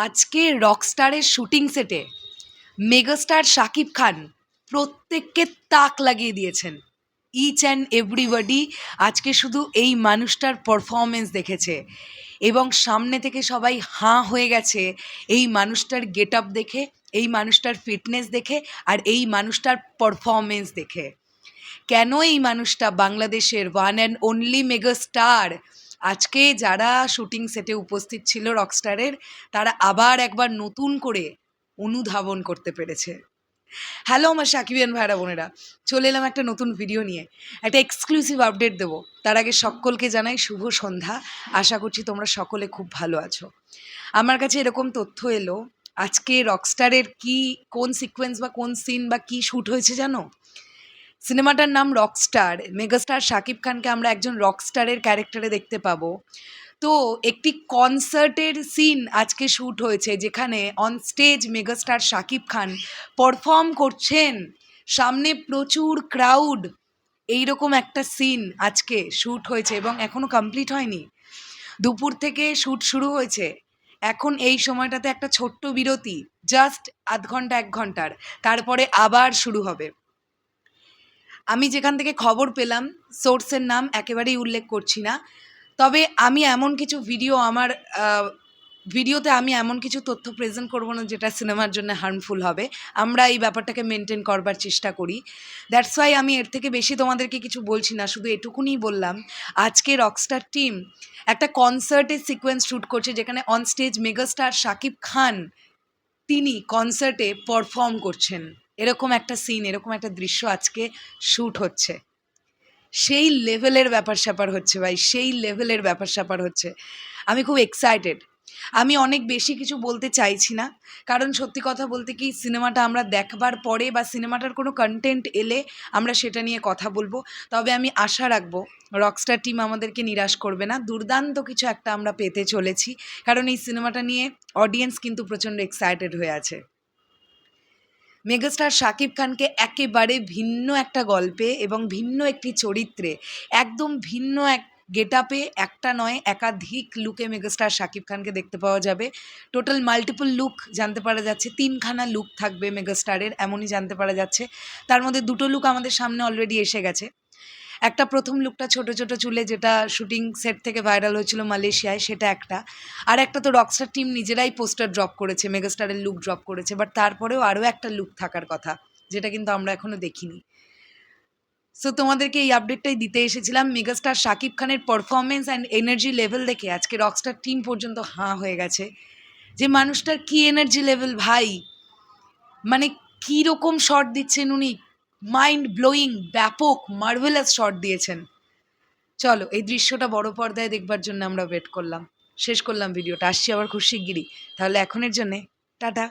আজকে রকস্টারের শুটিং সেটে মেগাস্টার শাকিব খান প্রত্যেককে তাক লাগিয়ে দিয়েছেন। ইচ অ্যান্ড এভরিবডি আজকে শুধু এই মানুষটার পারফরমেন্স দেখেছে এবং সামনে থেকে সবাই হাঁ হয়ে গেছে এই মানুষটার গেট আপ দেখে, এই মানুষটার ফিটনেস দেখে আর এই মানুষটার পারফরমেন্স দেখে। কেন এই মানুষটা বাংলাদেশের ওয়ান অ্যান্ড অনলি মেগাস্টার। আজকে যারা শুটিং সেটে উপস্থিত ছিল রকস্টারের, তারা আবার একবার নতুন করে অনুধাবন করতে পেরেছে। হ্যালো আমার সাকিবিয়ান ভাইরা বোনেরা, চলে এলাম একটা নতুন ভিডিও নিয়ে, একটা এক্সক্লুসিভ আপডেট দেবো। তার আগে সকলকে জানাই শুভ সন্ধ্যা। আশা করছি তোমরা সকলে খুব ভালো আছো। আমার কাছে এরকম তথ্য এলো, আজকে রকস্টারের কোন সিকোয়েন্স বা কোন সিন বা কি শ্যুট হয়েছে জানো? সিনেমাটার নাম রকস্টার। মেগাস্টার শাকিব খানকে আমরা একজন রকস্টারের ক্যারেক্টারে দেখতে পাবো। তো একটি কনসার্টের সিন আজকে শ্যুট হয়েছে, যেখানে on stage megastar Shakib Khan perform করছেন, সামনে প্রচুর ক্রাউড। এইরকম একটা সিন আজকে শ্যুট হয়েছে এবং এখনও কমপ্লিট হয়নি। দুপুর থেকে শ্যুট শুরু হয়েছে, এখন এই সময়টাতে একটা ছোট্ট বিরতি, জাস্ট আধ ঘন্টা 1 ঘন্টার, তারপরে আবার শুরু হবে। আমি যেখান থেকে খবর পেলাম, সোর্সের নাম একেবারেই উল্লেখ করছি না, তবে আমি এমন কিছু ভিডিওতে আমি এমন কিছু তথ্য প্রেজেন্ট করব না যেটা সিনেমার জন্য হার্মফুল হবে। আমরা এই ব্যাপারটাকে মেনটেন করবার চেষ্টা করি। দ্যাটস ওয়াই আমি এর থেকে বেশি তোমাদেরকে কিছু বলছি না, শুধু এটুকুনি বললাম আজকে রকস্টার টিম একটা কনসার্টের সিকোয়েন্স শ্যুট করছে, যেখানে on stage megastar Shakib Khan তিনি কনসার্টে পারফর্ম করছেন। এরকম একটা সিন, এরকম একটা দৃশ্য আজকে শ্যুট হচ্ছে। সেই লেভেলের ব্যাপার স্যাপার হচ্ছে ভাই, সেই লেভেলের ব্যাপার স্যাপার হচ্ছে। আমি খুব এক্সাইটেড। আমি অনেক বেশি কিছু বলতে চাইছি না, কারণ সত্যি কথা বলতে কি, সিনেমাটা আমরা দেখবার পরে বা সিনেমাটার কোনো কন্টেন্ট এলে আমরা সেটা নিয়ে কথা বলবো। তবে আমি আশা রাখবো রকস্টার টিম আমাদেরকে নিরাশ করবে না, দুর্দান্ত কিছু একটা আমরা পেতে চলেছি, কারণ এই সিনেমাটা নিয়ে অডিয়েন্স কিন্তু প্রচণ্ড এক্সাইটেড হয়ে আছে। মেগাস্টার শাকিব খানকে একেবারে ভিন্ন একটা গল্পে এবং ভিন্ন একটি চরিত্রে, একদম ভিন্ন এক গেট আপে, একটা নয় একাধিক লুকে মেগাস্টার শাকিব খানকে দেখতে পাওয়া যাবে। টোটাল মাল্টিপল লুক জানতে পারা যাচ্ছে, 3খানা লুক থাকবে মেগাস্টারের, এমনই জানতে পারা যাচ্ছে। তার মধ্যে 2টো লুক আমাদের সামনে অলরেডি এসে গেছে। একটা প্রথম লুকটা ছোট ছোট চুলে, যেটা শুটিং সেট থেকে ভাইরাল হয়েছিল মালয়েশিয়ায়, সেটা একটা। আর একটা তো রকস্টার টিম নিজেরাই পোস্টার ড্রপ করেছে, মেগাস্টারের লুক ড্রপ করেছে, বাট তারপরেও আরও একটা লুক থাকার কথা, যেটা কিন্তু আমরা এখনও দেখিনি। সো তোমাদেরকে এই আপডেটটাই দিতে এসেছিলাম। মেগাস্টার শাকিব খানের পারফরমেন্স অ্যান্ড এনার্জি লেভেল দেখে আজকে রকস্টার টিম পর্যন্ত হাঁ হয়ে গেছে, যে মানুষটার কী এনার্জি লেভেল ভাই, মানে কীরকম শট দিচ্ছেন উনি, মাইন্ড ব্লোয়িং, ব্যাপক মার্ভেলাস শট দিয়েছেন। চলো এই দৃশ্যটা বড় পর্দায় দেখবার জন্য আমরা ওয়েট করলাম। শেষ করলাম ভিডিওটা, আসছি আবার খুব শিগগিরই। তাহলে এখনের জন্যে টাটা।